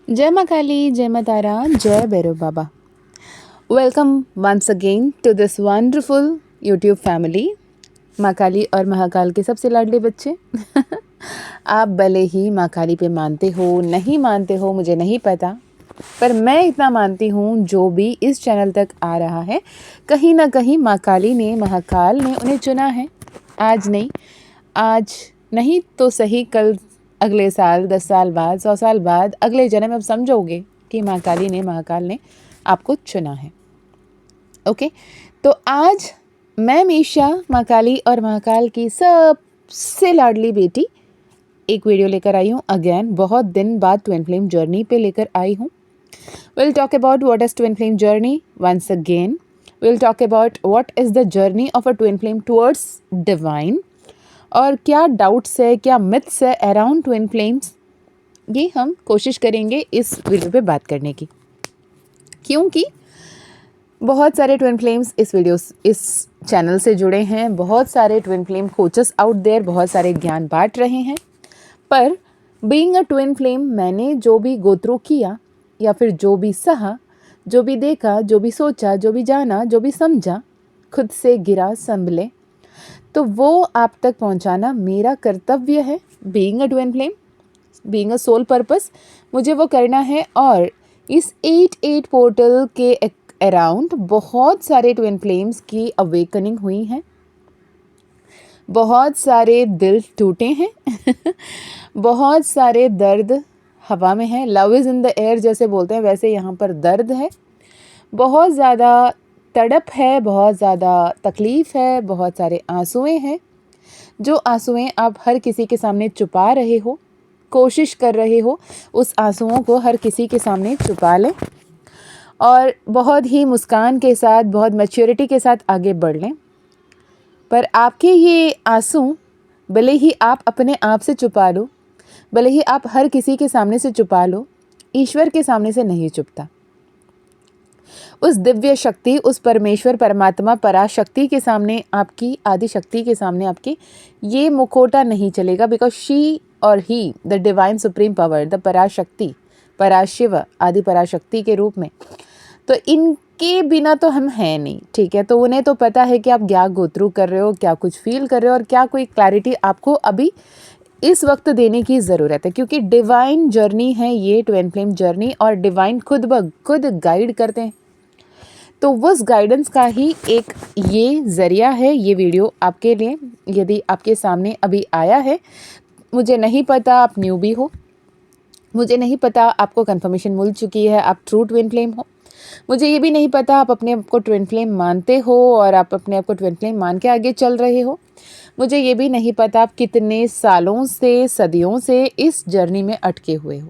जय माँ काली, जय माँ तारा, जय Bhairav Baba. Welcome once again to this wonderful YouTube family. माँ काली और महाकाल के सबसे लाडले बच्चे। आप भले ही माँ काली पे मानते हो नहीं मानते हो मुझे नहीं पता, पर मैं इतना मानती हूँ जो भी इस चैनल तक आ रहा है कहीं ना कहीं माँ काली ने, महाकाल ने उन्हें चुना है। आज नहीं, आज नहीं तो सही कल, अगले साल, 10 साल बाद, 100 साल बाद, अगले जन्म में अब समझोगे कि माँ काली ने, महाकाल ने आपको चुना है। ओके, तो आज मैं मीशा, माँ काली और महाकाल की सबसे लाडली बेटी एक वीडियो लेकर आई हूँ। अगेन बहुत दिन बाद ट्विन फ्लेम जर्नी पे लेकर आई हूँ। We'll talk about what is twin flame journey once again. We'll talk about what is the journey of a twin flame towards divine. और क्या डाउट्स है, क्या मिथ्स है अराउंड ट्विन फ्लेम्स, ये हम कोशिश करेंगे इस वीडियो पे बात करने की, क्योंकि बहुत सारे ट्विन फ्लेम्स इस चैनल से जुड़े हैं। बहुत सारे twin flame coaches out there बहुत सारे ज्ञान बांट रहे हैं। पर बीइंग अ ट्विन फ्लेम, मैंने जो भी गो थ्रू किया या फिर जो भी सहा, जो भी देखा, जो भी सोचा, जो भी जाना, जो भी समझा, खुद से गिरा संभले, तो वो आप तक पहुंचाना मेरा कर्तव्य है। Being a twin flame, being a soul purpose, मुझे वो करना है। और इस 8 पोर्टल के अराउंड बहुत सारे ट्विन फ्लेम्स की अवेकनिंग हुई है, बहुत सारे दिल टूटे हैं बहुत सारे दर्द हवा में है। Love is in the air जैसे बोलते हैं, वैसे यहाँ पर दर्द है, बहुत ज़्यादा तड़प है, बहुत ज़्यादा तकलीफ़ है, बहुत सारे आंसुएं हैं। जो आंसुएं आप हर किसी के सामने छुपा रहे हो, कोशिश कर रहे हो उस आंसुओं को हर किसी के सामने छुपा लें और बहुत ही मुस्कान के साथ, बहुत मैच्योरिटी के साथ आगे बढ़ लें। पर आपके ये आंसू भले ही आप अपने आप से छुपा लो, भले ही आप हर किसी के सामने से छुपा लो, ईश्वर के सामने से नहीं छुपता। उस दिव्य शक्ति, उस परमेश्वर, परमात्मा, पराशक्ति के सामने, आपकी आदि शक्ति के सामने आपके ये मुखौटा नहीं चलेगा। बिकॉज शी और he the divine supreme power, the Parashakti, Parashiva, आदि पराशक्ति के रूप में, तो इनके बिना तो हम हैं नहीं। ठीक है, तो उन्हें तो पता है कि आप क्या गो थ्रू कर रहे हो, क्या कुछ फील कर रहे हो और क्या कोई क्लैरिटी आपको अभी इस वक्त देने की ज़रूरत है। क्योंकि डिवाइन जर्नी है ये ट्विन फ्लेम जर्नी, और डिवाइन खुद ब खुद गाइड करते हैं। तो उस गाइडेंस का ही एक ये ज़रिया है ये वीडियो आपके लिए। यदि आपके सामने अभी आया है, मुझे नहीं पता आप न्यूबी हो, मुझे नहीं पता आपको कंफर्मेशन मिल चुकी है आप ट्रू ट्विन फ्लेम हो, मुझे ये भी नहीं पता आप अपने आप को ट्विन फ्लेम मानते हो और आप अपने आप को ट्विन फ्लेम मान के आगे चल रहे हो, मुझे ये भी नहीं पता आप कितने सालों से, सदियों से इस जर्नी में अटके हुए हो।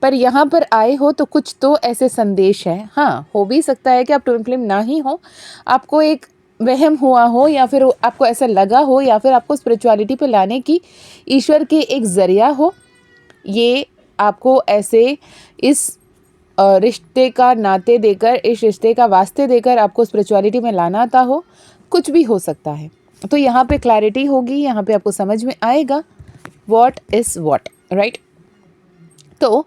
पर यहाँ पर आए हो तो कुछ तो ऐसे संदेश है। हाँ, हो भी सकता है कि आप ट्विन फ्लेम ना ही हो, आपको एक वहम हुआ हो, या फिर आपको ऐसा लगा हो, या फिर आपको स्पिरिचुअलिटी पे लाने की ईश्वर के एक ज़रिया हो। ये आपको ऐसे इस रिश्ते का नाते देकर, इस रिश्ते का वास्ते देकर आपको स्पिरिचुअलिटी में लाना आता हो, कुछ भी हो सकता है। तो यहाँ पे क्लैरिटी होगी, यहाँ पे आपको समझ में आएगा व्हाट इज़ व्हाट, राइट। तो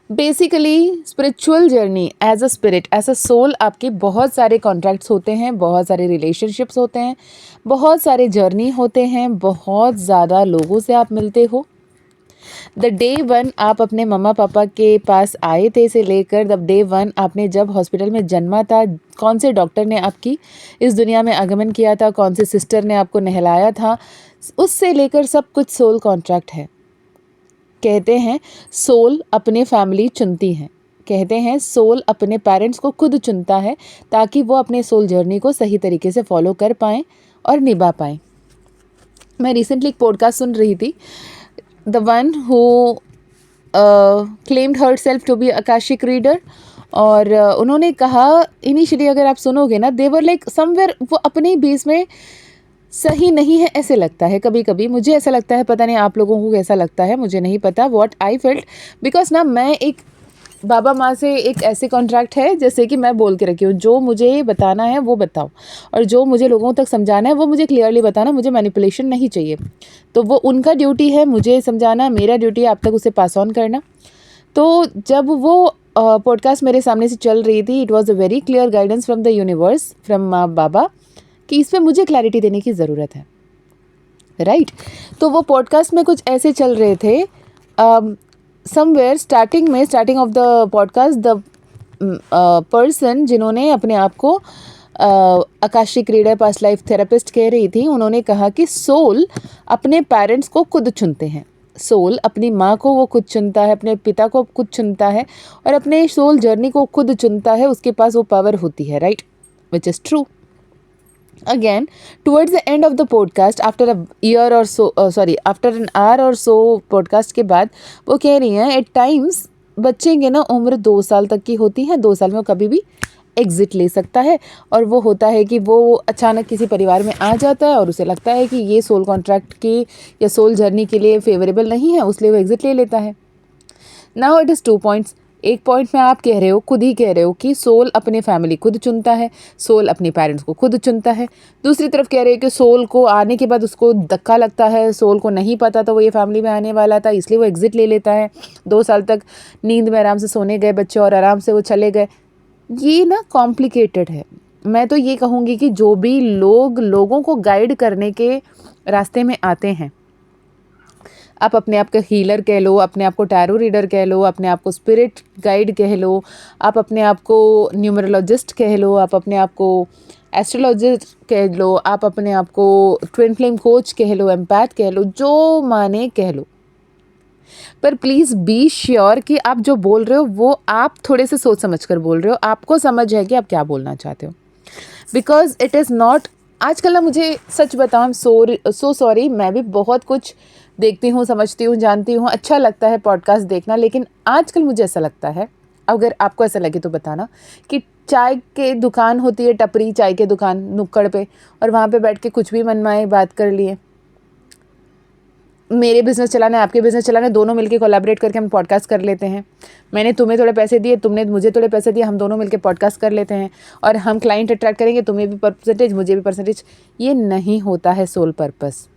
basically spiritual journey, as a spirit, as a soul, आपके बहुत सारे कॉन्ट्रैक्ट्स होते हैं, बहुत सारे रिलेशनशिप्स होते हैं, बहुत सारे जर्नी होते हैं, बहुत ज़्यादा लोगों से आप मिलते हो। द डे वन आप अपने मम्मा पापा के पास आए थे से लेकर द डे वन आपने जब हॉस्पिटल में जन्मा था, कौन से डॉक्टर ने आपकी इस दुनिया में आगमन किया था, कौन से सिस्टर ने आपको नहलाया था, उससे लेकर सब कुछ सोल कॉन्ट्रैक्ट है। कहते हैं सोल अपने फैमिली चुनती हैं, कहते हैं सोल अपने पेरेंट्स को खुद चुनता है ताकि वो अपने सोल जर्नी को सही तरीके से फॉलो कर पाएँ और निभा पाएँ। मैं रिसेंटली एक पॉडकास्ट सुन रही थी, the one who claimed herself to be Akashic reader, और उन्होंने कहा इनिशियली अगर आप सुनोगे ना, देवर लाइक समवेयर, वो अपने बेस में सही नहीं है ऐसे लगता है कभी कभी, मुझे ऐसा लगता है, पता नहीं आप लोगों को कैसा लगता है, मुझे नहीं पता व्हाट आई फेल्ट। बिकॉज ना मैं एक बाबा माँ से एक ऐसे कॉन्ट्रैक्ट है जैसे कि मैं बोल के रखी हूँ, जो मुझे बताना है वो बताओ, और जो मुझे लोगों तक समझाना है वो मुझे क्लियरली बताना, मुझे मैनिपुलेशन नहीं चाहिए। तो वो उनका ड्यूटी है मुझे समझाना, मेरा ड्यूटी है आप तक उसे पास ऑन करना। तो जब वो पॉडकास्ट मेरे सामने से चल रही थी, it was a very clear guidance from the universe, from Baba, कि इस पे मुझे क्लैरिटी देने की ज़रूरत है, राइट। तो वो पॉडकास्ट में कुछ ऐसे चल रहे थे, somewhere starting of the podcast, the person जिन्होंने अपने आप को Akashic reader, past life therapist कह रही थी, उन्होंने कहा कि सोल अपने पेरेंट्स को खुद चुनते हैं। सोल अपनी माँ को वो खुद चुनता है, अपने पिता को खुद चुनता है और अपने सोल जर्नी को खुद चुनता है, उसके पास वो पावर होती है, right, which is true. Again, towards the end of the podcast, after a year or so, after an hour or so podcast के बाद, वो कह रही हैं एट टाइम्स बच्चे की ना उम्र 2 साल तक की होती है, 2 साल में वो कभी भी एग्ज़िट ले सकता है। और वो होता है कि वो अचानक किसी परिवार में आ जाता है और उसे लगता है कि ये सोल कॉन्ट्रैक्ट की या सोल जर्नी के लिए फेवरेबल नहीं है, उसलिए वो एग्ज़िट ले लेता है। Now it is 2 points. एक पॉइंट में आप कह रहे हो, खुद ही कह रहे हो कि सोल अपने फैमिली खुद चुनता है, सोल अपने पेरेंट्स को खुद चुनता है। दूसरी तरफ कह रहे हो कि सोल को आने के बाद उसको धक्का लगता है, सोल को नहीं पता था वो ये फैमिली में आने वाला था, इसलिए वो एग्ज़िट ले लेता है। 2 साल तक नींद में आराम से सोने गए बच्चे और आराम से वो चले गए। ये ना कॉम्प्लिकेटेड है। मैं तो ये कहूँगी कि जो भी लोगों को गाइड करने के रास्ते में आते हैं, आप अपने आप को हीलर कह लो, अपने आप को टैरो रीडर कह लो, अपने आप को स्पिरिट गाइड कह लो, आप अपने आप को न्यूमरोलॉजिस्ट कह लो, आप अपने आप को एस्ट्रोलॉजिस्ट कह लो, आप अपने आप को ट्विन फ्लेम कोच कह लो, एम्पैथ कह लो, जो माने कह लो, पर प्लीज़ बी श्योर कि आप जो बोल रहे हो वो आप थोड़े से सोच समझ कर बोल रहे हो, आपको समझ है कि आप क्या बोलना चाहते हो। बिकॉज इट इज़ नॉट, आजकल ना मुझे सच बताऊँ, सो सॉरी, मैं भी बहुत कुछ देखती हूँ, समझती हूँ, जानती हूँ, अच्छा लगता है पॉडकास्ट देखना, लेकिन आजकल मुझे ऐसा लगता है, अगर आपको ऐसा लगे तो बताना, कि चाय के दुकान होती है, टपरी चाय के दुकान नुक्कड़ पे, और वहाँ पे बैठ के कुछ भी मनमाए बात कर लिए, मेरे बिज़नेस चलाना है, आपके बिज़नेस चलाना है, दोनों मिलके कोलैबोरेट करके हम पॉडकास्ट कर लेते हैं। मैंने तुम्हें थोड़े पैसे दिए, तुमने मुझे थोड़े पैसे दिए, हम दोनों मिलके पॉडकास्ट कर लेते हैं और हम क्लाइंट अट्रैक्ट करेंगे, तुम्हें भी परसेंटेज, मुझे भी परसेंटेज। ये नहीं होता है सोल पर्पस,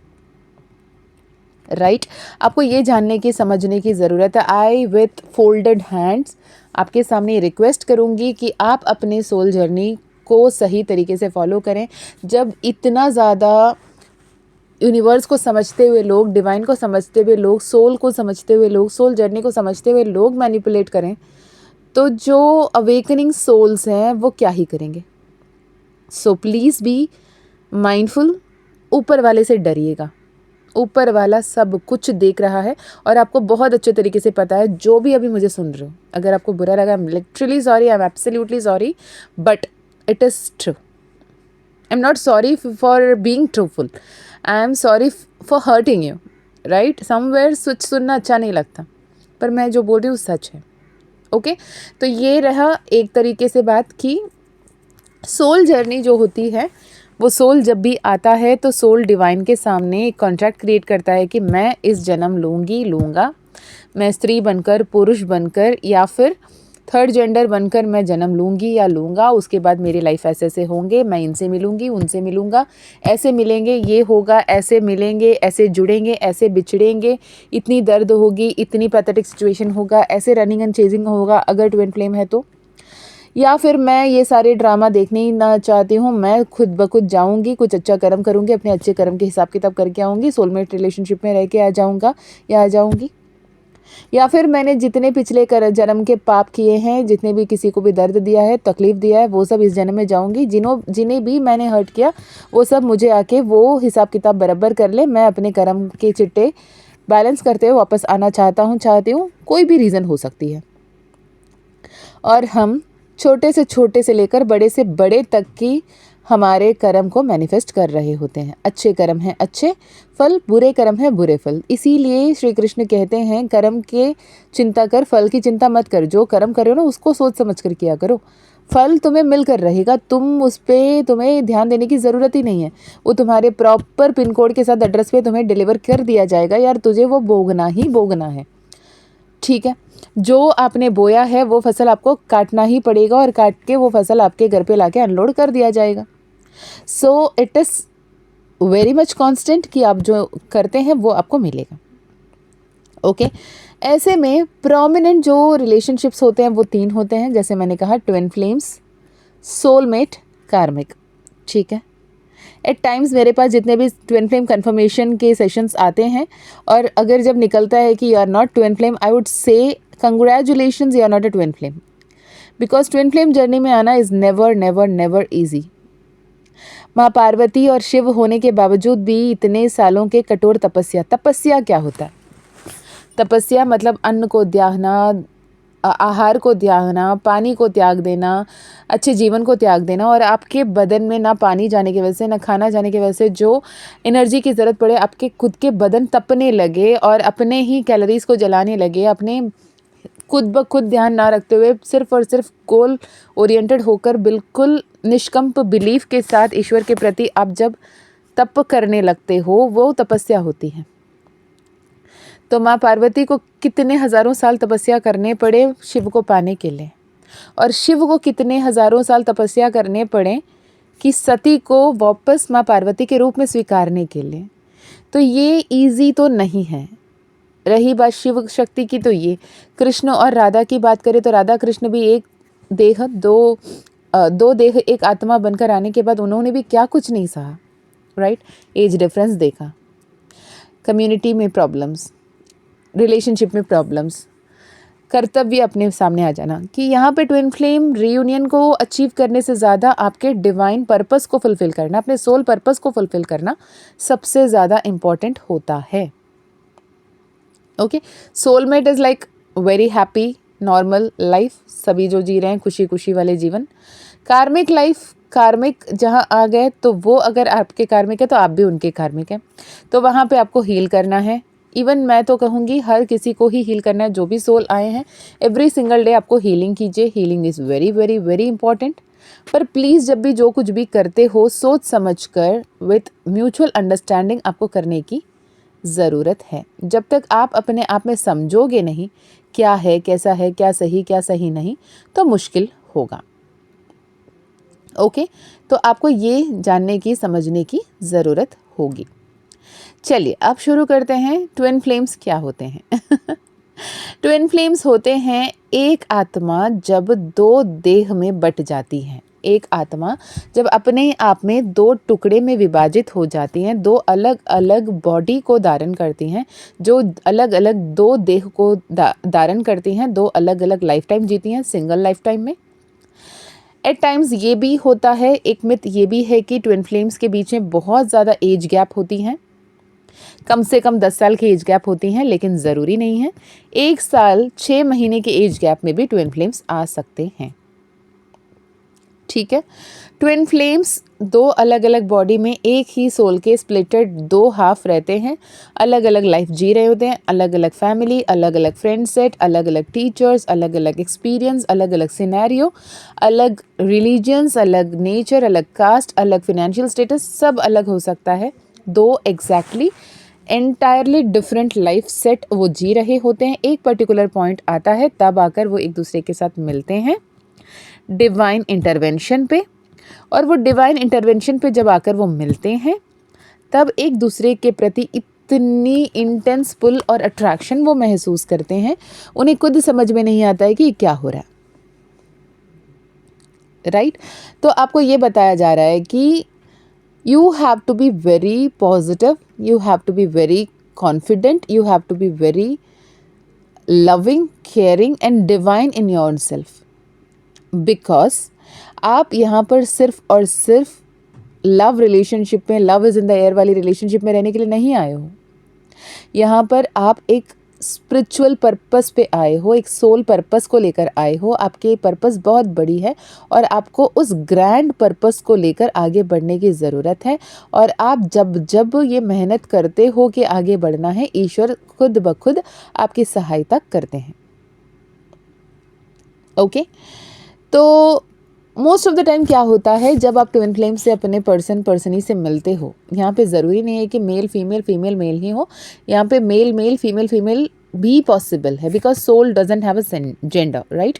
राइट। आपको ये जानने की, समझने की ज़रूरत है। आई विथ फोल्डेड हैंड्स आपके सामने रिक्वेस्ट करूँगी कि आप अपने सोल जर्नी को सही तरीके से फॉलो करें। जब इतना ज़्यादा यूनिवर्स को समझते हुए लोग, डिवाइन को समझते हुए लोग, सोल को समझते हुए लोग, सोल जर्नी को समझते हुए लोग मैनिपुलेट करें, तो जो अवेकनिंग सोल्स हैं वो क्या ही करेंगे। So please be mindful. ऊपर वाले से डरिएगा, ऊपर वाला सब कुछ देख रहा है और आपको बहुत अच्छे तरीके से पता है। जो भी अभी मुझे सुन रहे हो, अगर आपको बुरा लगा, I am literally sorry, I am absolutely sorry, but it is true. I am not sorry for being truthful, I am sorry for hurting you, right. Somewhere कुछ सुनना अच्छा नहीं लगता, पर मैं जो बोल रही हूँ सच है, ओके। तो ये रहा एक तरीके से बात की सोल जर्नी जो होती है, वो सोल जब भी आता है तो सोल डिवाइन के सामने एक कॉन्ट्रैक्ट क्रिएट करता है कि मैं इस जन्म लूँगा, मैं स्त्री बनकर, पुरुष बनकर या फिर थर्ड जेंडर बनकर मैं जन्म लूँगी या लूँगा। उसके बाद मेरी लाइफ ऐसे ऐसे होंगे, मैं इनसे मिलूँगी, उनसे मिलूँगा, ऐसे मिलेंगे, ये होगा, ऐसे मिलेंगे, ऐसे जुड़ेंगे, ऐसे बिछड़ेंगे, इतनी दर्द होगी, इतनी पैथेटिक सिचुएशन होगा, ऐसे रनिंग एंड चेजिंग होगा अगर ट्विन फ्लेम है तो। या फिर मैं ये सारे ड्रामा देखने ही ना चाहती हूँ, मैं खुद ब खुद जाऊँगी, कुछ अच्छा कर्म करूँगी, अपने अच्छे कर्म के हिसाब किताब करके आऊँगी, सोलमेट रिलेशनशिप में रह के आ जाऊँगा या आ जाऊँगी। या फिर मैंने जितने पिछले जन्म के पाप किए हैं, जितने भी किसी को भी दर्द दिया है, तकलीफ़ दिया है, वो सब इस जन्म में जाऊँगी। जिन्हें भी मैंने हर्ट किया, वो सब मुझे आके वो हिसाब किताब बराबर कर ले। मैं अपने कर्म के चिट्टे बैलेंस करते हुए वापस आना चाहती हूँ। कोई भी रीज़न हो सकती है। और हम छोटे से लेकर बड़े से बड़े तक की हमारे कर्म को मैनिफेस्ट कर रहे होते हैं। अच्छे कर्म हैं अच्छे फल, बुरे कर्म हैं बुरे फल। इसीलिए श्री कृष्ण कहते हैं कर्म के चिंता कर, फल की चिंता मत कर। जो कर्म कर रहे हो ना, उसको सोच समझ कर किया करो, फल तुम्हें मिलकर रहेगा। तुम्हें ध्यान देने की ज़रूरत ही नहीं है। वो तुम्हारे प्रॉपर पिन कोड के साथ एड्रेस पे तुम्हें डिलीवर कर दिया जाएगा। यार, तुझे वो भोगना ही भोगना है, ठीक है। जो आपने बोया है वो फसल आपको काटना ही पड़ेगा और काट के वो फसल आपके घर पे लाके अनलोड कर दिया जाएगा। So it is very much constant कि आप जो करते हैं वो आपको मिलेगा, ओके। ऐसे में प्रोमिनेंट जो रिलेशनशिप्स होते हैं वो 3 होते हैं, जैसे मैंने कहा ट्विन फ्लेम्स, सोलमेट, कार्मिक। ठीक है, एट टाइम्स मेरे पास जितने भी ट्विन फ्लेम कन्फर्मेशन के सेशंस आते हैं, और अगर जब निकलता है कि you are not twin flame, I would say congratulations, you are not a twin flame, because twin flame journey में आना is never never never easy. माँ पार्वती और शिव होने के बावजूद भी इतने सालों के कठोर तपस्या क्या होता है? तपस्या मतलब अन्न को त्यागना, आहार को त्यागना, पानी को त्याग देना, अच्छे जीवन को त्याग देना, और आपके बदन में ना पानी जाने की वजह से, ना खाना जाने की वजह से जो एनर्जी की ज़रूरत पड़े, आपके खुद के बदन तपने लगे और अपने ही कैलोरीज़ को जलाने लगे, अपने खुद ब खुद ध्यान ना रखते हुए सिर्फ और सिर्फ गोल ओरिएंटेड होकर बिल्कुल निष्कंप बिलीफ के साथ ईश्वर के प्रति आप जब तप करने लगते हो, वो तपस्या होती है। तो माँ पार्वती को कितने हज़ारों साल तपस्या करने पड़े शिव को पाने के लिए, और शिव को कितने हज़ारों साल तपस्या करने पड़े कि सती को वापस माँ पार्वती के रूप में स्वीकारने के लिए। तो ये इजी तो नहीं है। रही बात शिव शक्ति की, तो ये कृष्ण और राधा की बात करें तो राधा कृष्ण भी एक देह दो देह एक आत्मा बनकर आने के बाद उन्होंने भी क्या कुछ नहीं सहा, राइट? एज डिफरेंस देखा, कम्युनिटी में प्रॉब्लम्स, रिलेशनशिप में प्रॉब्लम्स, कर्तव्य अपने सामने आ जाना, कि यहाँ पे ट्विन फ्लेम रीयूनियन को अचीव करने से ज़्यादा आपके डिवाइन पर्पस को फुलफ़िल करना, अपने सोल पर्पस को फुलफ़िल करना सबसे ज़्यादा इम्पॉर्टेंट होता है। Okay, soulmate is like very happy normal life, सभी जो जी रहे हैं खुशी खुशी वाले जीवन। कार्मिक लाइफ, कार्मिक जहाँ आ गए तो वो अगर आपके कार्मिक है तो आप भी उनके कार्मिक हैं, तो वहाँ पे आपको हील करना है। इवन मैं तो कहूँगी हर किसी को ही हील करना है, जो भी सोल आए हैं एवरी सिंगल डे आपको हीलिंग कीजिए। Healing is very very very important. पर प्लीज़ जब भी जो कुछ भी करते हो सोच समझ कर विथ म्यूचुअल अंडरस्टैंडिंग आपको करने की ज़रूरत है। जब तक आप अपने आप में समझोगे नहीं क्या है, कैसा है, क्या सही नहीं, तो मुश्किल होगा। ओके, तो आपको ये जानने की समझने की ज़रूरत होगी। चलिए अब शुरू करते हैं। ट्विन फ्लेम्स क्या होते हैं? ट्विन फ्लेम्स होते हैं एक आत्मा जब दो देह में बट जाती है। एक आत्मा जब अपने आप में दो टुकड़े में विभाजित हो जाती हैं, दो अलग अलग बॉडी को धारण करती हैं, जो अलग अलग दो देह को धारण करती हैं, दो अलग अलग लाइफ टाइम जीती हैं सिंगल लाइफ टाइम में। एट टाइम्स ये भी होता है, एक मिथ ये भी है कि ट्विन फ्लेम्स के बीच में बहुत ज़्यादा एज गैप होती हैं, कम से कम 10 साल की एज गैप होती हैं, लेकिन ज़रूरी नहीं है। 1 साल 6 महीने के एज गैप में भी ट्विन फ्लेम्स आ सकते हैं। ठीक है, ट्विन फ्लेम्स दो अलग अलग बॉडी में एक ही सोल के स्प्लिटेड दो हाफ रहते हैं, अलग अलग लाइफ जी रहे होते हैं, अलग अलग फैमिली, अलग अलग फ्रेंड सेट, अलग अलग टीचर्स, अलग अलग एक्सपीरियंस, अलग अलग सिनेरियो, अलग रिलीजन्स, अलग नेचर, अलग कास्ट, अलग फिनेंशियल स्टेटस, सब अलग हो सकता है। दो exactly entirely different life set वो जी रहे होते हैं। एक पर्टिकुलर पॉइंट आता है तब आकर वो एक दूसरे के साथ मिलते हैं डिवाइन इंटरवेंशन पे, और वो डिवाइन इंटरवेंशन पे जब आकर वो मिलते हैं तब एक दूसरे के प्रति इतनी इंटेंस पुल और अट्रैक्शन वो महसूस करते हैं, उन्हें खुद समझ में नहीं आता है कि क्या हो रहा है, राइट? तो आपको ये बताया जा रहा है कि you have to be very positive, you have to be very confident, you have to be very loving, caring and divine in yourself, because आप यहाँ पर सिर्फ और सिर्फ लव रिलेशनशिप में, love is in the air वाली relationship में रहने के लिए नहीं आए हो। यहाँ पर आप एक स्पिरिचुअल पर्पस पे आए हो, एक सोल पर्पस को लेकर आए हो। आपके पर्पस बहुत बड़ी है और आपको उस ग्रैंड पर्पस को लेकर आगे बढ़ने की ज़रूरत है। और आप जब जब ये मेहनत करते हो कि आगे बढ़ना है, ईश्वर खुद ब खुद आपकी सहायता करते हैं। ओके, तो मोस्ट ऑफ द टाइम क्या होता है, जब आप ट्विन फ्लेम से अपने पर्सनी से मिलते हो, यहाँ पे ज़रूरी नहीं है कि मेल फीमेल फीमेल मेल ही हो, यहाँ पे मेल मेल फीमेल फीमेल भी पॉसिबल है, because soul doesn't have a gender, right?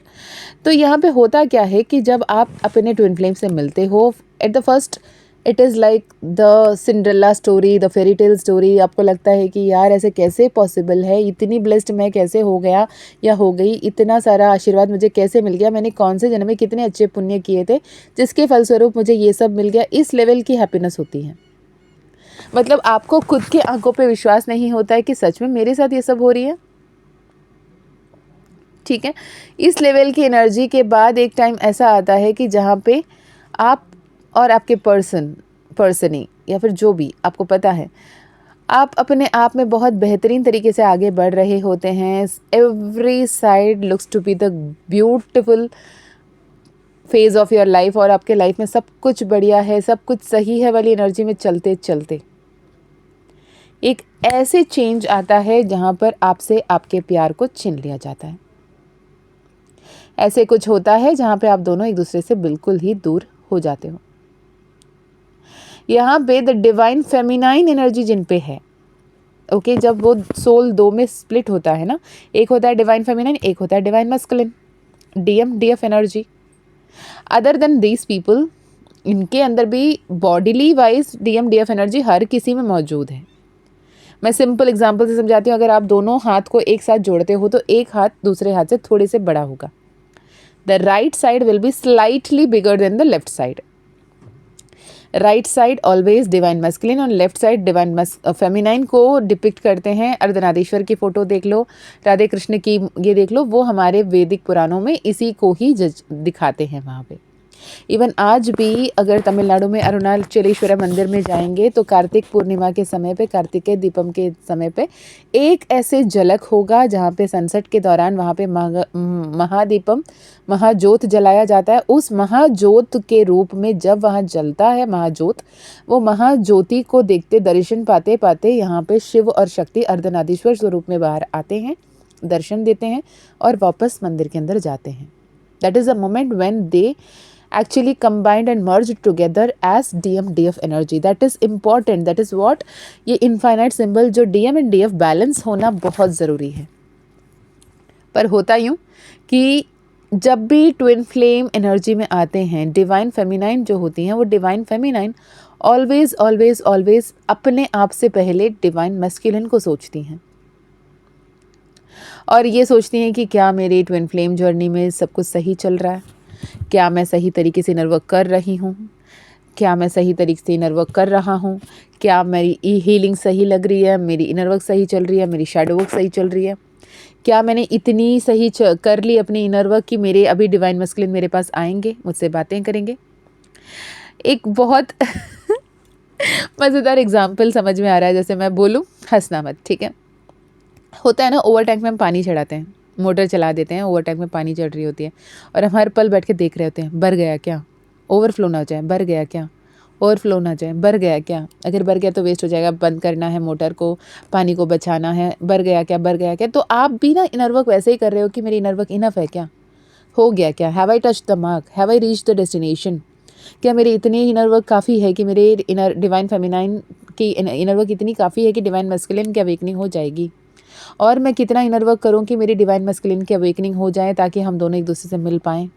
तो यहाँ पे होता क्या है कि जब आप अपने ट्विन फ्लेम से मिलते हो, at the first it is like the Cinderella story, the fairy tale story. आपको लगता है कि यार ऐसे कैसे पॉसिबल है, इतनी ब्लेस्ड मैं कैसे हो गया या हो गई, इतना सारा आशीर्वाद मुझे कैसे मिल गया, मैंने कौन से जन्म में कितने अच्छे पुण्य किए थे जिसके फलस्वरूप मुझे ये सब मिल गया। इस लेवल की हैप्पीनेस होती है। मतलब आपको खुद के आंखों पे विश्वास नहीं होता है कि सच में मेरे साथ ये सब हो रही है। ठीक है, इस लेवल की एनर्जी के बाद एक टाइम ऐसा आता है कि जहाँ पे आप और आपके पर्सनी या फिर जो भी आपको पता है, आप अपने आप में बहुत बेहतरीन तरीके से आगे बढ़ रहे होते हैं। Every side looks to be the beautiful phase of your life, और आपके लाइफ में सब कुछ बढ़िया है, सब कुछ सही है वाली एनर्जी में चलते चलते एक ऐसे चेंज आता है जहाँ पर आपसे आपके प्यार को छीन लिया जाता है। ऐसे कुछ होता है जहाँ पे आप दोनों एक दूसरे से बिल्कुल ही दूर हो जाते हो। यहाँ पे द डिवाइन फेमिनाइन एनर्जी जिन पे है, ओके, जब वो सोल दो में स्प्लिट होता है ना, एक होता है डिवाइन फेमिनाइन, एक होता है divine masculine, DM DF energy. Other than these people, इनके अंदर भी bodily wise DM DF energy हर किसी में मौजूद है। मैं सिंपल एग्जांपल से समझाती हूँ। अगर आप दोनों हाथ को एक साथ जोड़ते हो तो एक हाथ दूसरे हाथ से थोड़े से बड़ा होगा। The right side will be slightly bigger than the left side. Right side always divine masculine और लेफ्ट साइड डिवाइन फेमिनाइन को डिपिक्ट करते हैं। अर्धनारीश्वर की फ़ोटो देख लो, राधे कृष्ण की ये देख लो, वो हमारे वैदिक पुराणों में इसी को ही दिखाते हैं वहाँ पे। इवन आज भी अगर तमिलनाडु में अरुणाचलेश्वर मंदिर में जाएंगे तो कार्तिक पूर्णिमा के समय पे, कार्तिकेय दीपम के समय पे एक ऐसे झलक होगा जहाँ पे सनसेट के दौरान वहाँ पे महादीपम, महाज्योत जलाया जाता है। उस महाज्योत के रूप में जब वहाँ जलता है महाज्योत, वो महाज्योति को देखते दर्शन पाते पाते यहाँ पे शिव और शक्ति अर्धनारीश्वर स्वरूप में बाहर आते हैं, दर्शन देते हैं और वापस मंदिर के अंदर जाते हैं। That is a moment when they actually combined and merged together as DM DF energy. That is important. That is what ये infinite symbol जो DM and DF balance होना बहुत ज़रूरी है। पर होता यूँ कि जब भी ट्विन फ्लेम एनर्जी में आते हैं, डिवाइन फेमिनाइन जो होती हैं, वो divine feminine always always always अपने आप से पहले डिवाइन मस्कुलिन को सोचती हैं और ये सोचती हैं कि क्या मेरी ट्विन फ्लेम जर्नी में सब कुछ सही चल रहा है, क्या मैं सही तरीके से इनर वर्क कर रही हूँ, क्या मैं सही तरीके से इनर वर्क कर रहा हूँ, क्या मेरी हीलिंग सही लग रही है, मेरी इनर वर्क सही चल रही है, मेरी शैडो वर्क सही चल रही है, क्या मैंने इतनी सही कर ली अपनी इनर वर्क कि मेरे अभी डिवाइन मस्कुलिन मेरे पास आएंगे, मुझसे बातें करेंगे। एक बहुत मज़ेदार एग्जाम्पल समझ में आ रहा है, जैसे मैं बोलूँ, हंसना मत, ठीक है। होता है ना, ओवर टैंक में हम पानी चढ़ाते हैं, मोटर चला देते हैं, ओवर टैंक में पानी चढ़ रही होती है और हम हर पल बैठ के देख रहे होते हैं, भर गया क्या, ओवरफ्लो ना हो जाए, भर गया क्या, ओवरफ्लो ना जाए, भर गया क्या, अगर भर गया तो वेस्ट हो जाएगा, बंद करना है मोटर को, पानी को बचाना है, भर गया क्या, भर गया क्या। तो आप भी ना इनर वर्क वैसे ही कर रहे हो कि मेरी इनर वर्क इनफ है क्या, हो गया क्या, have I touch the mark, have I reach the destination, क्या मेरी इतनी इनर वर्क काफ़ी है कि मेरे इनर डिवाइन फेमिनाइन की इनर वर्क इतनी काफ़ी है कि डिवाइन मस्कुलिन की अवेकनिंग हो जाएगी, और मैं कितना इनर वर्क करूँ कि मेरी डिवाइन मस्कुलिन की अवेकनिंग हो जाए ताकि हम दोनों एक दूसरे से मिल पाएँ।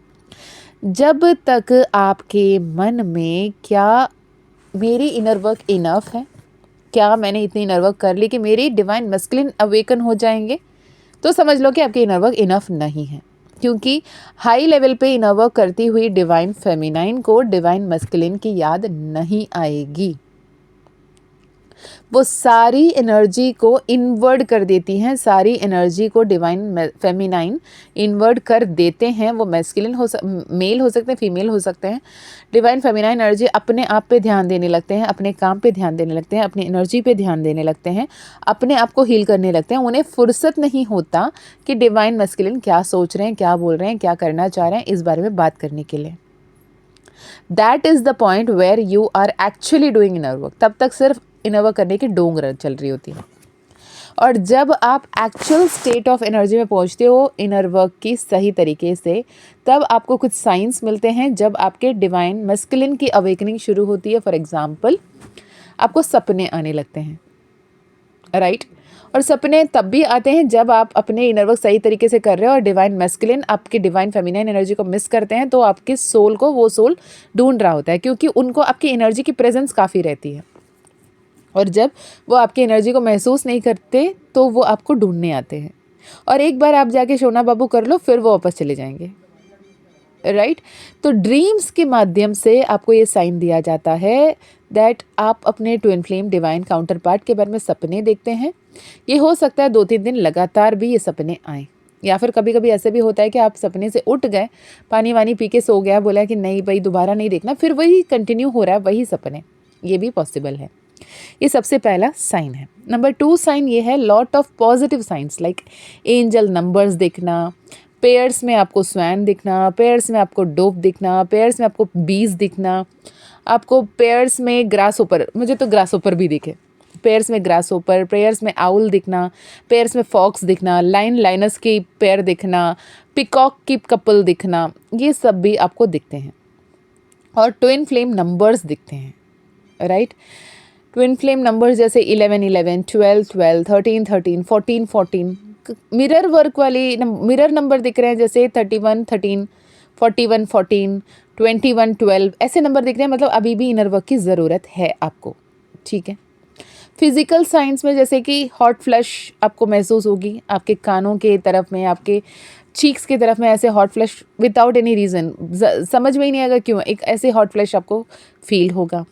जब तक आपके मन में क्या मेरी इनर वर्क इनफ है, क्या मैंने इतनी इनर वर्क कर ली कि मेरी डिवाइन मस्कुलिन अवेकन हो जाएंगे, तो समझ लो कि आपकी इनर वर्क इनफ नहीं है, क्योंकि हाई लेवल पे इनर वर्क करती हुई डिवाइन फेमिनाइन को डिवाइन मस्कुलिन की याद नहीं आएगी। वो सारी एनर्जी को इनवर्ड कर देती हैं, सारी एनर्जी को डिवाइन फेमिनाइन इनवर्ड कर देते हैं। वो मैस्कुलिन मेल हो सकते हैं, फीमेल हो सकते हैं। डिवाइन फेमिनाइन एनर्जी अपने आप पे ध्यान देने लगते हैं, अपने काम पे ध्यान देने लगते हैं, अपनी एनर्जी पे ध्यान देने लगते हैं, अपने आप को हील करने लगते हैं। उन्हें फुर्सत नहीं होता कि डिवाइन मैस्कुलिन क्या सोच रहे हैं, क्या बोल रहे हैं, क्या करना चाह रहे हैं, इस बारे में बात करने के लिए। That is the point where you are actually doing inner work. तब तक सिर्फ इनर वर्क करने की डोंग चल रही होती है, और जब आप एक्चुअल स्टेट ऑफ एनर्जी में पहुंचते हो इनर वर्क की सही तरीके से, तब आपको कुछ साइंस मिलते हैं। जब आपके डिवाइन मस्कुलिन की अवेकनिंग शुरू होती है, फॉर एग्जांपल आपको सपने आने लगते हैं, राइट, और सपने तब भी आते हैं जब आप अपने इनर वर्क सही तरीके से कर रहे हो और डिवाइन मैस्कुलिन आपकी डिवाइन फेमिनाइन एनर्जी को मिस करते हैं, तो आपके सोल को वो सोल ढूंढ रहा होता है, क्योंकि उनको आपकी एनर्जी की प्रेजेंस काफ़ी रहती है। और जब वो आपकी एनर्जी को महसूस नहीं करते तो वो आपको ढूंढने आते हैं, और एक बार आप जाके सोना बाबू कर लो फिर वो वापस चले जाएंगे, राइट। तो ड्रीम्स के माध्यम से आपको ये साइन दिया जाता है दैट आप अपने twin flame divine counter part के बारे में सपने देखते हैं। ये हो सकता है 2-3 दिन लगातार भी ये सपने आएँ, या फिर कभी कभी ऐसे भी होता है कि आप सपने से उठ गए, पानी वानी पी के सो गया, बोला कि नहीं भाई दोबारा नहीं देखना, फिर वही कंटिन्यू हो रहा है वही सपने, ये भी पॉसिबल है। ये सबसे पहला साइन है। नंबर 2 साइन ये है lot of positive science like angel numbers दिखना, पेयर्स में आपको स्वैन दिखना, पेयर्स में आपको डोव दिखना, पेयर्स में आपको बीज दिखना, आपको पेयर्स में ग्रास ओपर, मुझे तो ग्रास ओपर भी दिखे, पेयर्स में ग्रास ओपर, पेयर्स में आउल दिखना, पेयर्स में फॉक्स दिखना, लाइनस की पेयर दिखना, पिकॉक की कपल दिखना, ये सब भी आपको दिखते हैं। और ट्विन फ्लेम नंबर्स दिखते हैं, राइट। ट्विन फ्लेम नंबर्स जैसे 11-11, 12-12, 13-13, 14-14, मिरर वर्क वाली मिरर नंबर दिख रहे हैं जैसे 31-13, 41-14, 21-12, ऐसे नंबर दिख रहे हैं, मतलब अभी भी इनर वर्क की ज़रूरत है आपको, ठीक है। फिजिकल साइंस में जैसे कि हॉट फ्लश आपको महसूस होगी, आपके कानों के तरफ में, आपके चीक्स की तरफ में ऐसे hot flush without any reason, समझ में ही नहीं आएगा क्यों, एक ऐसे हॉट फ्लश आपको फील होगा।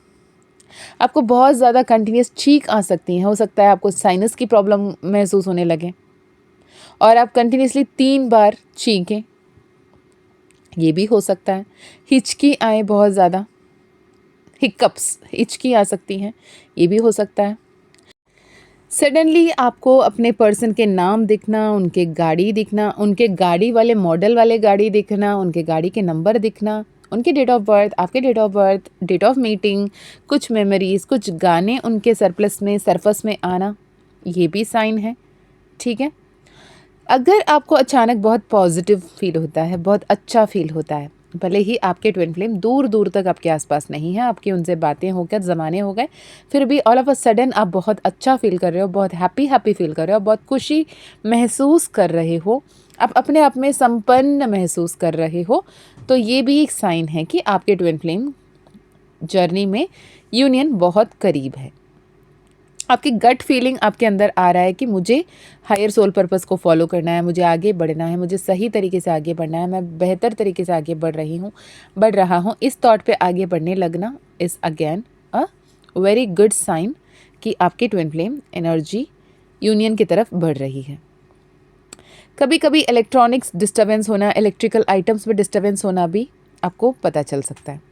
आपको बहुत ज़्यादा कंटिन्यूस चीख आ सकती हैं, हो सकता है आपको साइनस की प्रॉब्लम महसूस होने लगे और आप कंटिन्यूसली 3 बार चीखें, ये भी हो सकता है। हिचकी आए बहुत ज़्यादा, हिकअप्स, हिचकी आ सकती हैं, ये भी हो सकता है। सडनली आपको अपने पर्सन के नाम दिखना, उनके गाड़ी दिखना, उनके गाड़ी वाले मॉडल वाले गाड़ी दिखना, उनके गाड़ी के नंबर दिखना, उनके डेट ऑफ बर्थ, आपके date of birth, date of meeting, कुछ मेमोरीज, कुछ गाने उनके सरफस में आना, ये भी साइन है, ठीक है। अगर आपको अचानक बहुत पॉजिटिव फील होता है, बहुत अच्छा फील होता है, भले ही आपके ट्विन फ्लेम दूर दूर तक आपके आसपास नहीं है, आपकी उनसे बातें हो गए, ज़माने हो गए, फिर भी ऑल ऑफ अ सडन आप बहुत अच्छा फील कर रहे हो, बहुत हैप्पी फील कर रहे हो, बहुत खुशी महसूस कर रहे हो, आप अपने आप में संपन्न महसूस कर रहे हो, तो ये भी एक साइन है कि आपके ट्विन फ्लेम जर्नी में यूनियन बहुत करीब है। आपकी गट फीलिंग आपके अंदर आ रहा है कि मुझे हायर सोल पर्पस को फॉलो करना है, मुझे आगे बढ़ना है, मुझे सही तरीके से आगे बढ़ना है, मैं बेहतर तरीके से आगे बढ़ रहा हूँ, इस थॉट पे आगे बढ़ने लगना is again a very good sign कि आपकी ट्विन फ्लेम एनर्जी यूनियन की तरफ बढ़ रही है। कभी कभी इलेक्ट्रॉनिक्स डिस्टर्बेंस होना, इलेक्ट्रिकल आइटम्स में डिस्टर्बेंस होना भी आपको पता चल सकता है।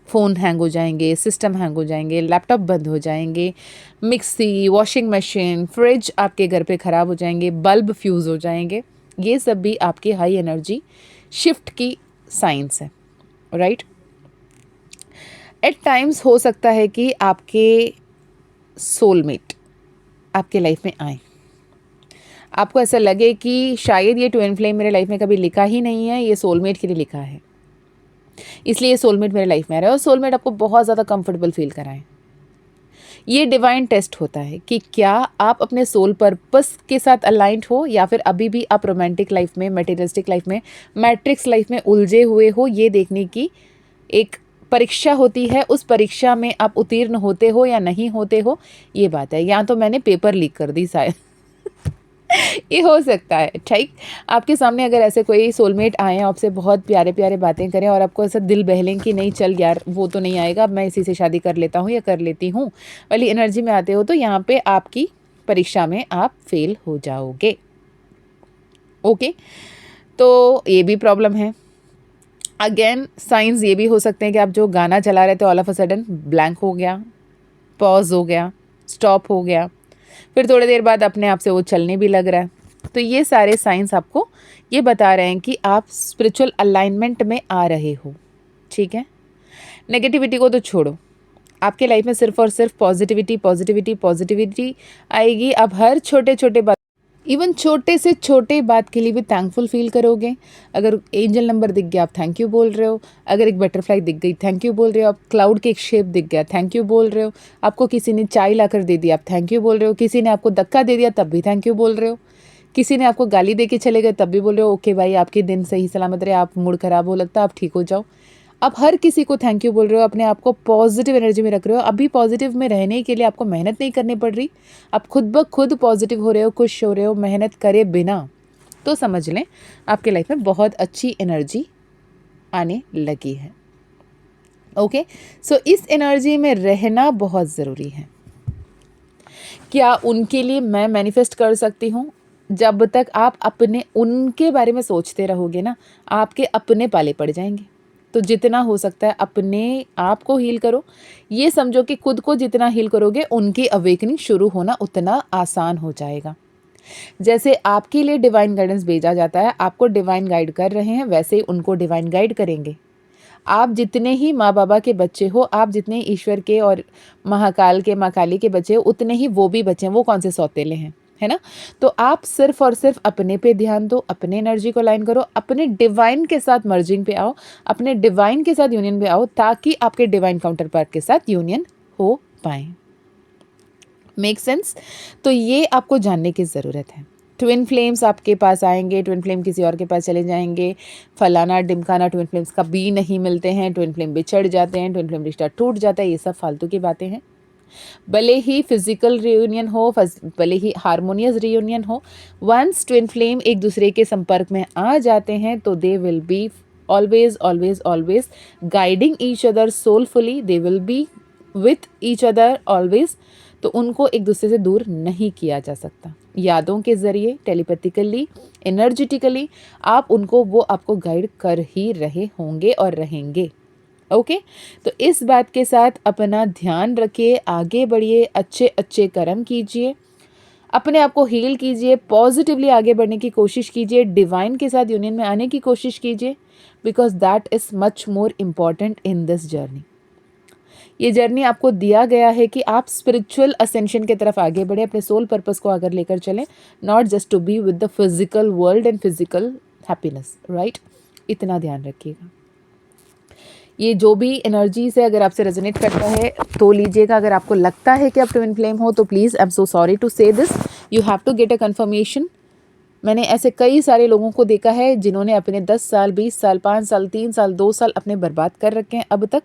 फ़ोन हैंग हो जाएंगे, सिस्टम हैंग हो जाएंगे, लैपटॉप बंद हो जाएंगे, मिक्सी, वॉशिंग मशीन, फ्रिज आपके घर पे ख़राब हो जाएंगे, बल्ब फ्यूज़ हो जाएंगे, ये सब भी आपकी हाई एनर्जी शिफ्ट की साइंस है, राइट। एट टाइम्स हो सकता है कि आपके सोलमेट आपके लाइफ में आए, आपको ऐसा लगे कि शायद ये ट्विन फ्लेम मेरे लाइफ में कभी लिखा ही नहीं है, ये सोलमेट के लिए लिखा है, इसलिए सोलमेट मेरे लाइफ में आ रहा है, और सोलमेट आपको बहुत ज़्यादा कंफर्टेबल फील कराएं। ये डिवाइन टेस्ट होता है कि क्या आप अपने सोल पर्पस के साथ अलाइंड हो, या फिर अभी भी आप रोमांटिक लाइफ में, मटेरियलिस्टिक लाइफ में, मैट्रिक्स लाइफ में उलझे हुए हो। ये देखने की एक परीक्षा होती है, उस परीक्षा में आप उत्तीर्ण होते हो या नहीं होते हो, ये बात है। या तो मैंने पेपर लीक कर दी शायद ये हो सकता है, ठीक। आपके सामने अगर ऐसे कोई सोलमेट आए हैं, आपसे बहुत प्यारे प्यारे बातें करें और आपको ऐसा दिल बहलें कि नहीं चल यार वो तो नहीं आएगा, मैं इसी से शादी कर लेता हूँ या कर लेती हूँ वाली एनर्जी में आते हो, तो यहाँ पे आपकी परीक्षा में आप फेल हो जाओगे, ओके। तो ये भी प्रॉब्लम है। अगेन साइंस ये भी हो सकते हैं कि आप जो गाना चला रहे थे all of a sudden blank हो गया, पॉज हो गया, स्टॉप हो गया, फिर थोड़ी देर बाद अपने आप से वो चलने भी लग रहा है। तो ये सारे साइंस आपको ये बता रहे हैं कि आप स्पिरिचुअल अलाइनमेंट में आ रहे हो, ठीक है। नेगेटिविटी को तो छोड़ो, आपके लाइफ में सिर्फ और सिर्फ पॉजिटिविटी आएगी। आप हर छोटे छोटे बात इवन छोटे से छोटे बात के लिए भी थैंकफुल फील करोगे। अगर एंजल नंबर दिख गया आप थैंक यू बोल रहे हो, अगर एक बटरफ्लाई दिख गई थैंक यू बोल रहे हो, आप क्लाउड के एक शेप दिख गया थैंक यू बोल रहे हो, आपको किसी ने चाय ला कर दे दिया आप थैंक यू बोल रहे हो, किसी ने आपको धक्का दे दिया तब भी थैंक यू बोल रहे हो, किसी ने आपको गाली दे के चले गए तब भी बोल रहे हो ओके भाई आपके दिन सही सलामत रहे, आप मूड खराब हो लगता आप ठीक हो जाओ। आप हर किसी को थैंक यू बोल रहे हो, अपने आप को पॉजिटिव एनर्जी में रख रहे हो। अभी पॉजिटिव में रहने के लिए आपको मेहनत नहीं करनी पड़ रही, आप खुद ब खुद पॉजिटिव हो रहे हो, खुश हो रहे हो मेहनत करे बिना। तो समझ लें आपके लाइफ में बहुत अच्छी एनर्जी आने लगी है। ओके, सो इस एनर्जी में रहना बहुत ज़रूरी है। क्या उनके लिए मैं मैनिफेस्ट कर सकती हूँ? जब तक आप अपने उनके बारे में सोचते रहोगे ना, आपके अपने पाले पड़ जाएंगे। तो जितना हो सकता है अपने आप को हील करो। ये समझो कि खुद को जितना हील करोगे उनकी अवेकनिंग शुरू होना उतना आसान हो जाएगा। जैसे आपके लिए डिवाइन गाइडेंस भेजा जाता है, आपको डिवाइन गाइड कर रहे हैं, वैसे ही उनको डिवाइन गाइड करेंगे। आप जितने ही माँ बाबा के बच्चे हो, आप जितने ईश्वर के और महाकाल के माँ काली के बच्चे हो, उतने ही वो भी बच्चे हैं। वो कौन से सौतेले हैं, है ना? तो आप सिर्फ और सिर्फ अपने पे ध्यान दो, अपने एनर्जी को लाइन करो, अपने डिवाइन के साथ मर्जिंग पे आओ, अपने डिवाइन के साथ यूनियन पे आओ, ताकि आपके डिवाइन काउंटर पार्ट के साथ यूनियन हो पाए। Make sense? तो ये आपको जानने की ज़रूरत है। ट्विन फ्लेम्स आपके पास आएंगे, ट्विन फ्लेम किसी और के पास चले जाएंगे, फलाना डिमकाना ट्विन फ्लेम्स कभी नहीं मिलते हैं, ट्विन फ्लेम बिछड़ जाते हैं, ट्विन फ्लेम रिश्ता टूट जाता है, ये सब फालतू की बातें हैं। भले ही फिजिकल रियूनियन हो, भले ही हारमोनियस रियूनियन हो, वंस ट्विन फ्लेम एक दूसरे के संपर्क में आ जाते हैं तो they will be always always always guiding each other soulfully, they will be with each other always. तो उनको एक दूसरे से दूर नहीं किया जा सकता। यादों के ज़रिए, टेलीपैथिकली, एनर्जेटिकली आप उनको, वो आपको गाइड कर ही रहे होंगे और रहेंगे। ओके, तो इस बात के साथ अपना ध्यान रखिए, आगे बढ़िए, अच्छे अच्छे कर्म कीजिए, अपने आप को हील कीजिए, पॉजिटिवली आगे बढ़ने की कोशिश कीजिए, डिवाइन के साथ यूनियन में आने की कोशिश कीजिए, because that is much more important in this journey. ये जर्नी आपको दिया गया है कि आप स्पिरिचुअल असेंशन की तरफ आगे बढ़े, अपने सोल पर्पस को आगे लेकर चलें, not just to be with the physical world and physical happiness, right? इतना ध्यान रखिएगा। ये जो भी एनर्जी से अगर आपसे रेजोनेट करता है तो लीजिएगा। अगर आपको लगता है कि आप ट्विन फ्लेम हो तो please, I am so sorry to say this, you have to get a confirmation. मैंने ऐसे कई सारे लोगों को देखा है जिन्होंने अपने 10 साल, 20 साल, 5 साल, 3 साल, 2 साल अपने बर्बाद कर रखे हैं अब तक,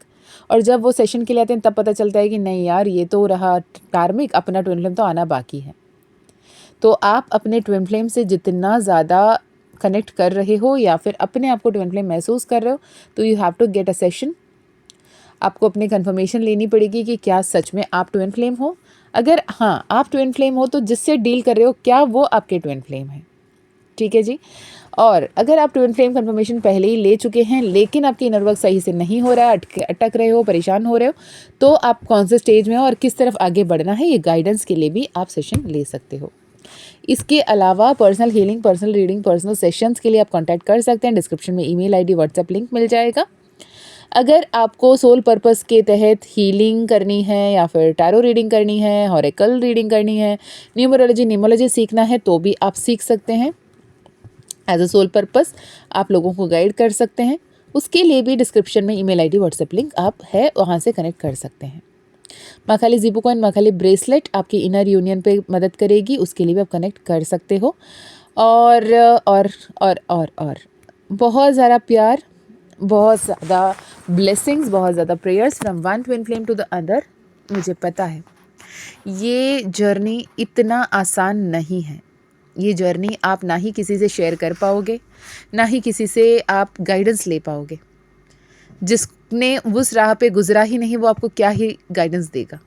और जब वो सेशन के लिए आते हैं तब पता चलता है कि नहीं यार ये तो रहा कार्मिक, अपना ट्विन फ्लेम तो आना बाकी है। तो आप अपने ट्विन फ्लेम से जितना ज़्यादा कनेक्ट कर रहे हो या फिर अपने आप को ट्विन फ्लेम महसूस कर रहे हो, तो you have to get a session. आपको अपनी कंफर्मेशन लेनी पड़ेगी कि क्या सच में आप ट्विन फ्लेम हो। अगर हाँ आप ट्विन फ्लेम हो तो जिससे डील कर रहे हो क्या वो आपके ट्विन फ्लेम है, ठीक है जी। और अगर आप ट्विन फ्लेम कंफर्मेशन पहले ही ले चुके हैं लेकिन आपकी इनर वर्क सही से नहीं हो रहा है, अटक रहे हो, परेशान हो रहे हो, तो आप कौन से स्टेज में हो और किस तरफ आगे बढ़ना है, ये गाइडेंस के लिए भी आप सेशन ले सकते हो। इसके अलावा personal healing, personal reading, personal sessions के लिए आप कांटेक्ट कर सकते हैं। डिस्क्रिप्शन में ईमेल आईडी, व्हाट्सएप लिंक मिल जाएगा। अगर आपको सोल पर्पस के तहत हीलिंग करनी है या फिर टैरो रीडिंग करनी है, हॉरेकल रीडिंग करनी है, न्यूमरोलॉजी, न्यूमोलॉजी सीखना है तो भी आप सीख सकते हैं। एज अ सोल पर्पस आप लोगों को गाइड कर सकते हैं। उसके लिए भी डिस्क्रिप्शन में ईमेल आईडी, व्हाट्सएप लिंक आप है वहाँ से कनेक्ट कर सकते हैं। माँ खाली ज़ीबू कॉइन, माँ खाली ब्रेसलेट आपकी इनर यूनियन पे मदद करेगी, उसके लिए भी आप कनेक्ट कर सकते हो। और बहुत ज़्यादा प्यार, बहुत ज़्यादा ब्लेसिंग्स, बहुत ज़्यादा prayers from one twin flame to the other. मुझे पता है ये जर्नी इतना आसान नहीं है। ये जर्नी आप ना ही किसी से शेयर कर पाओगे, ना ही किसी से आप गाइडेंस ले पाओगे। जिसने उस राह पे गुजरा ही नहीं वो आपको क्या ही गाइडेंस देगा,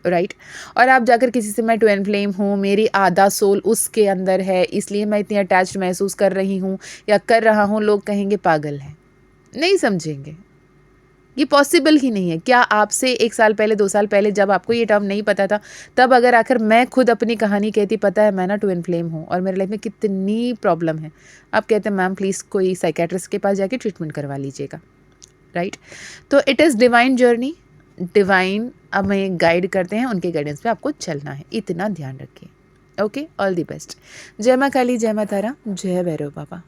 राइट? और आप जाकर किसी से मैं ट्विन फ्लेम हूँ, मेरी आधा सोल उसके अंदर है इसलिए मैं इतनी अटैच्ड महसूस कर रही हूँ या कर रहा हूँ, लोग कहेंगे पागल है, नहीं समझेंगे। ये पॉसिबल ही नहीं है। क्या आपसे 1 साल पहले, 2 साल पहले जब आपको ये टर्म नहीं पता था, तब अगर आकर मैं खुद अपनी कहानी कहती, पता है मैं ना ट्विन फ्लेम हूँ और मेरे लाइफ में कितनी प्रॉब्लम है, आप कहते हैं मैम प्लीज़ कोई साइकेट्रिस्ट के पास जाके ट्रीटमेंट करवा लीजिएगा, राइट? तो it is divine journey, divine हमें गाइड करते हैं, उनके गाइडेंस पे आपको चलना है, इतना ध्यान रखिए। Okay, all the best. जय माँ काली, जय माँ तारा, जय भैरव बाबा।